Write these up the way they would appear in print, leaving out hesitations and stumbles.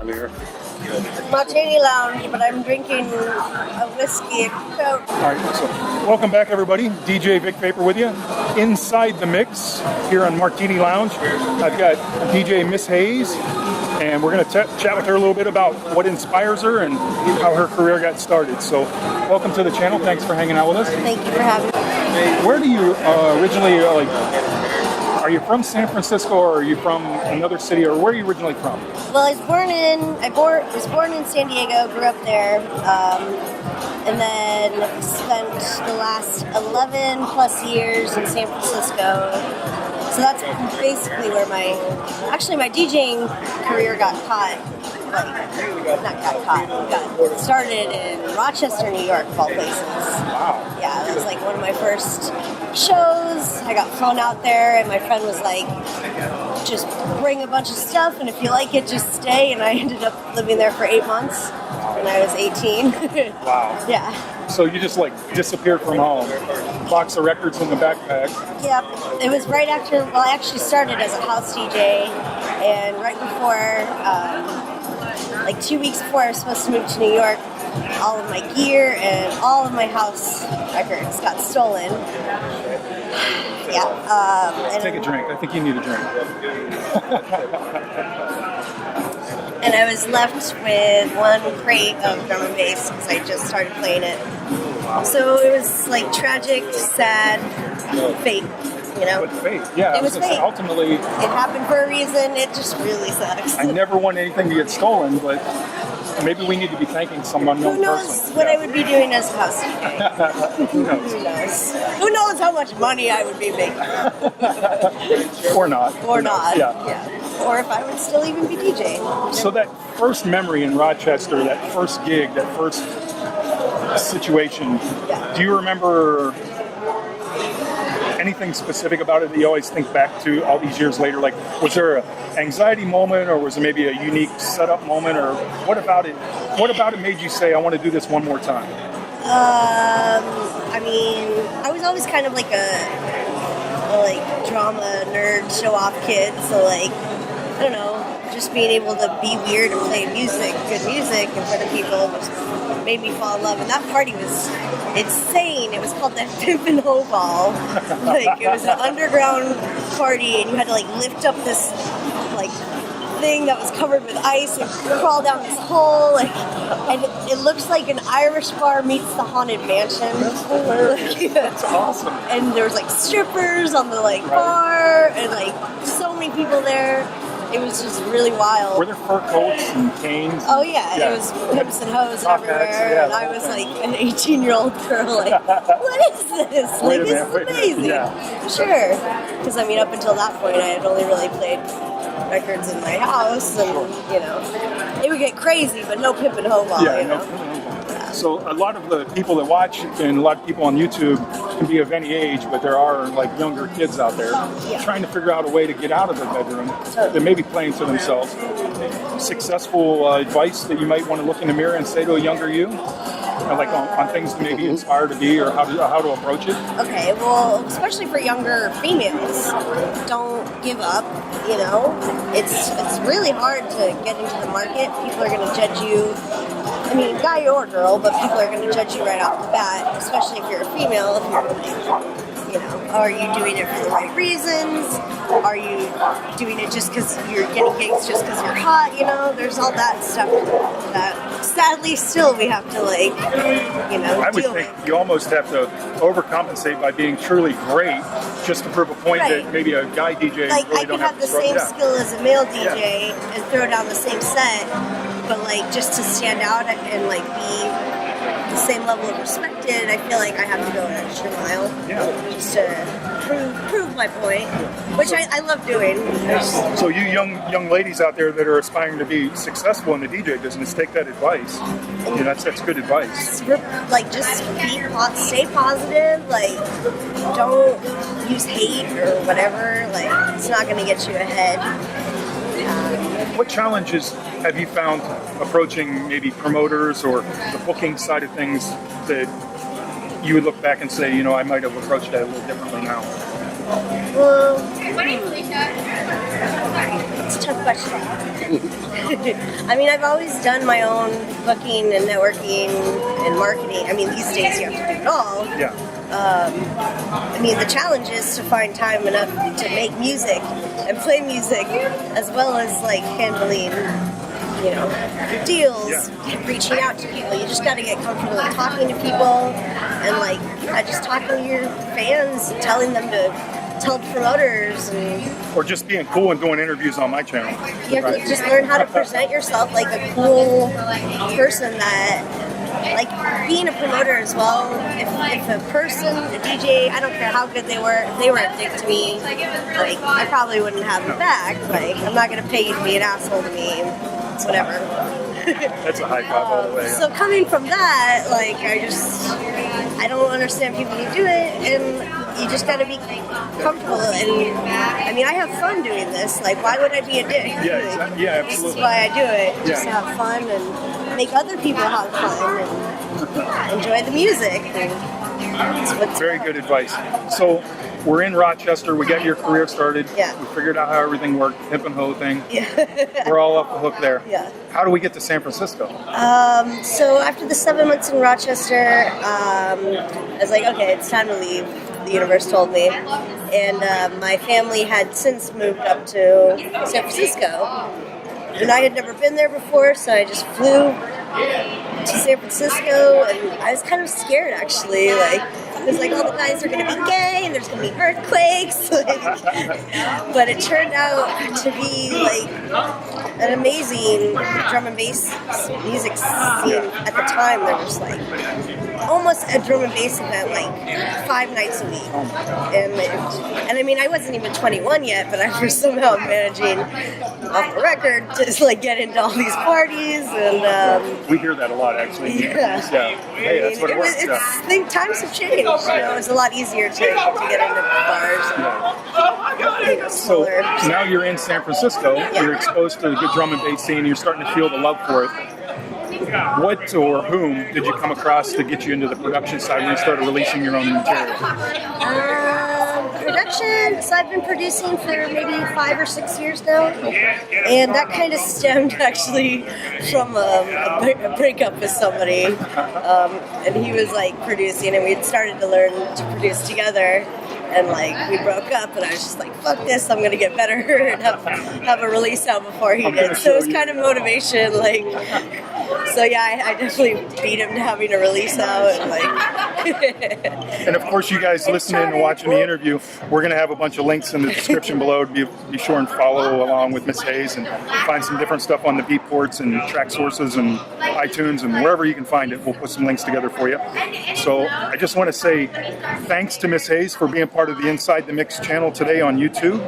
down here? Martini Lounge, but I'm drinking a whiskey. So. All right, so welcome back, everybody. DJ Vic Vapor with you. Inside the mix here on Martini Lounge, I've got DJ Miss Haze, and we're going to chat with her a little bit about what inspires her and how her career got started. So welcome to the channel. Thanks for hanging out with us. Thank you for having me. Where do you originally, are you from San Francisco, or are you from another city, or where are you originally from? Well, I was born in San Diego, grew up there, and then spent the last 11 plus years in San Francisco. So that's basically where my DJing career got started in Rochester, New York, of all places. Wow. Yeah, that was like one of my first shows. I got flown out there, and my friend was like, just bring a bunch of stuff, and if you like it, just stay. And I ended up living there for 8 months when I was 18. Wow. Yeah. So you just disappeared from home. Box of records in the backpack. Yep. It was right after, I actually started as a house DJ, and right before, 2 weeks before I was supposed to move to New York, all of my gear and all of my house records got stolen. Yeah. Take a drink. I think you need a drink. And I was left with one crate of drum and bass because I just started playing it. So it was tragic, sad fate, But fate, yeah. It was fate. Ultimately, it happened for a reason. It just really sucks. I never want anything to get stolen, but maybe we need to be thanking some unknown Who knows person. what I would be doing as a house DJ? Who knows? Who knows how much money I would be making? Or not. Or not. Yeah. Or if I would still even be DJing. So that first memory in Rochester, that first gig, that first situation, do you remember anything specific about it that you always think back to all these years later? Was there an anxiety moment, or was it maybe a unique setup moment, or what about it made you say, I want to do this one more time? I was always kind of like a drama nerd, show off kid, so I don't know, just being able to be weird and play good music in front of people made me fall in love. And that party was insane. It was called the Pimpin' Ho Ball. It was an underground party, and you had to lift up this thing that was covered with ice and crawl down this hole. And it looks like an Irish bar meets the Haunted Mansion. That's awesome. And there was strippers on the bar, and so many people there. It was just really wild. Were there fur coats and canes? Oh yeah. It was pimps and hoes everywhere, and I was an 18-year-old girl. What is this? This is amazing. Yeah. Sure. Because up until that point, I had only really played records in my house, and it would get crazy, but no pimp and hoe ball. So a lot of the people that watch, and a lot of people on YouTube, can be of any age, but there are younger kids out there trying to figure out a way to get out of their bedroom. They may be playing to themselves. Successful advice that you might want to look in the mirror and say to a younger you, on things to maybe inspire to be, or how to approach it. Okay, well, especially for younger females, don't give up. It's really hard to get into the market. People are going to judge you. Guy or girl, but people are going to judge you right off the bat, especially if you're a female. If you're, are you doing it for the right reasons? Are you doing it just because you're getting gigs just because you're hot? There's all that stuff that sadly still we have to I would deal think with. you almost have to overcompensate by being truly great just to prove a point that maybe a guy DJ really I don't could have the same skill as a male DJ and throw down the same set, but just to stand out and be the same level of respected, I feel like I have to go an extra mile just to prove my point, which I love doing. So you young ladies out there that are aspiring to be successful in the DJ business, take that advice. That's good advice. Just stay positive. Don't use hate or whatever. It's not going to get you ahead. What challenges have you found approaching maybe promoters or the booking side of things that you would look back and say, I might have approached that a little differently now? Well, it's a tough question. I mean, I've always done my own booking and networking and marketing. I mean, these days you have to do it all. Yeah. I mean, the challenge is to find time enough to make music and play music, as well as like handling, you know, deals, reaching out to people. You just got to get comfortable with talking to people and like, just talking to your fans, telling them to tell promoters, and or just being cool and doing interviews on my channel. You have to just learn how to present yourself like a cool person that, like, being a promoter as well. If a person, a DJ, I don't care how good they were, if they were a dick to me, like, I probably wouldn't have them back. Like, I'm not gonna pay you to be an asshole to me. It's whatever. That's a high five all the way. So coming from that, like, I don't understand people who do it, and you just gotta be comfortable. And I mean, I have fun doing this. Like, why would I be a dick? Yeah, exactly. Yeah, absolutely. This is why I do it. Just Yeah. have fun and make other people have fun and enjoy the music. And that's what's Very good advice. So we're in Rochester. We got your career started. Yeah. We figured out how everything worked. Hip and ho thing. Yeah. We're all off the hook there. Yeah. How do we get to San Francisco? So after the 7 months in Rochester, I was like, okay, it's time to leave. The universe told me. And my family had since moved up to San Francisco. And I had never been there before, so I just flew to San Francisco, and I was kind of scared, actually. Like, it was like, all the guys are going to be gay, and there's going to be earthquakes. Like, but it turned out to be, like, an amazing drum and bass music scene. At the time, there was, like, almost a drum and bass event, like, 5 nights a week. And I mean, I wasn't even 21 yet, but I was somehow managing off the record to, like, get into all these parties. And We hear that a lot, actually. yeah. Hey, that's what it was. I think times have changed. You know, it's a lot easier to get into bars. You know, So smaller. now you're in San Francisco. You're exposed to the good drum and bass scene. You're starting to feel the love for it. What or whom did you come across to get you into the production side when you started releasing your own material? Production, so I've been producing for maybe 5 or 6 years now, and that kind of stemmed actually from a breakup with somebody, and he was like producing, and we had started to learn to produce together, and like we broke up, and I was just like, fuck this, I'm gonna get better and have a release out before he did. So it was kind of motivation, like. So yeah, I definitely beat him to having a release out, and like. And of course, you guys listening and watching the interview, we're going to have a bunch of links in the description below. Be sure and follow along with Miss Haze and find some different stuff on the Beatports and track sources and iTunes and wherever you can find it. We'll put some links together for you. So I just want to say thanks to Miss Haze for being part of the Inside the Mix channel today on YouTube.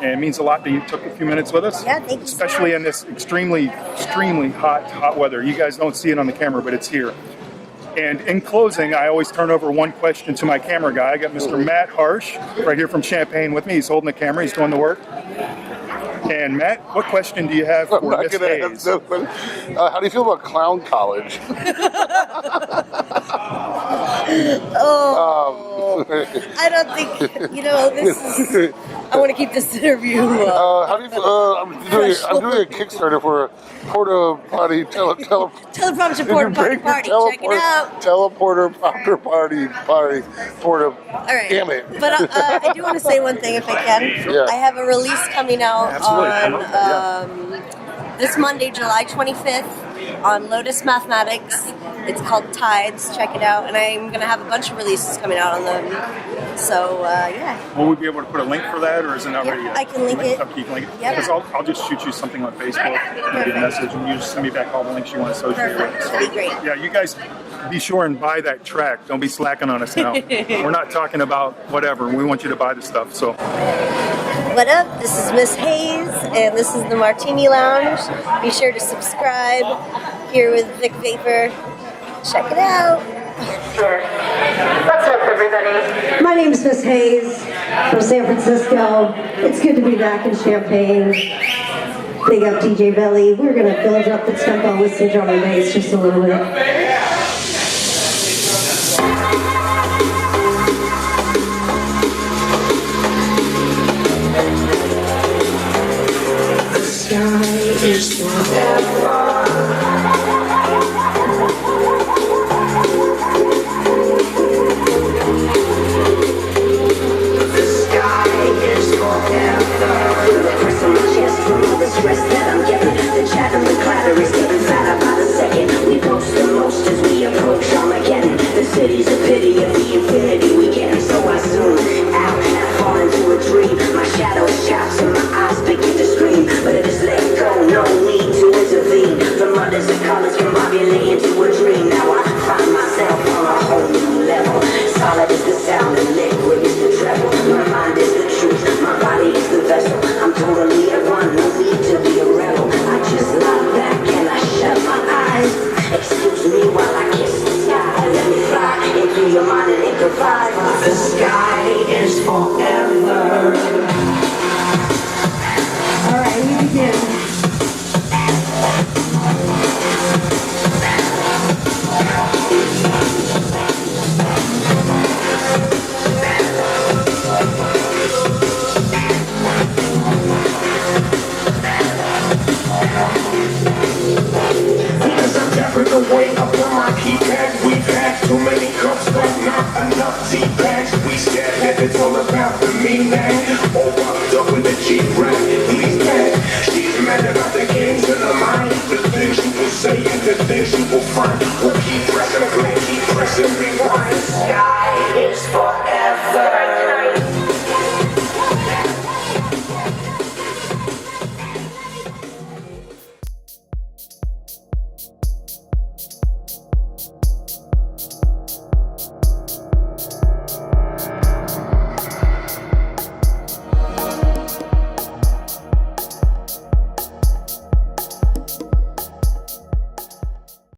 And it means a lot that you took a few minutes with us. Yeah, thank you. Especially in this extremely hot weather. You guys don't see it on the camera, but it's here. And in closing, I always turn over one question to my camera guy. I got Mr. Matt Harsh right here from Champaign with me. He's holding the camera. He's doing the work. And Matt, what question do you have for Miss Haze? How do you feel about Clown College? I don't think, this is, I want to keep this interview. How do you feel? I'm doing a Kickstarter for a porta potty Teleprompter porta potty party. Check it out. Teleporter proper party porta. All right. Damn it. But I do want to say one thing, if I can. Yeah. I have a release coming out Absolutely. on this Monday, July 25th, on Lotus Mathematics. It's called Tides. Check it out. And I'm going to have a bunch of releases coming out on them. So, yeah. Will we be able to put a link for that, or is it not ready yet? I can link it. Okay, you can link it. Yep. Because I'll just shoot you something on Facebook, maybe a message, and you just send me back all the links you want to associate with. Perfect. That'd be great. Yeah, you guys be sure and buy that track. Don't be slacking on us now. We're not talking about whatever. We want you to buy the stuff. So, What up? This is Miss Haze, and this is the Martini Lounge. Be sure to subscribe here with Vic Vapor. Check it out. What's up, everybody? My name is Miss Haze from San Francisco. It's good to be back in Champaign. Big up DJ Belly. We're going to build up the tempo with some drum and bass just a little bit. The sky is blue. The things you will find. We'll keep pressing, play, keep pressing, rewind.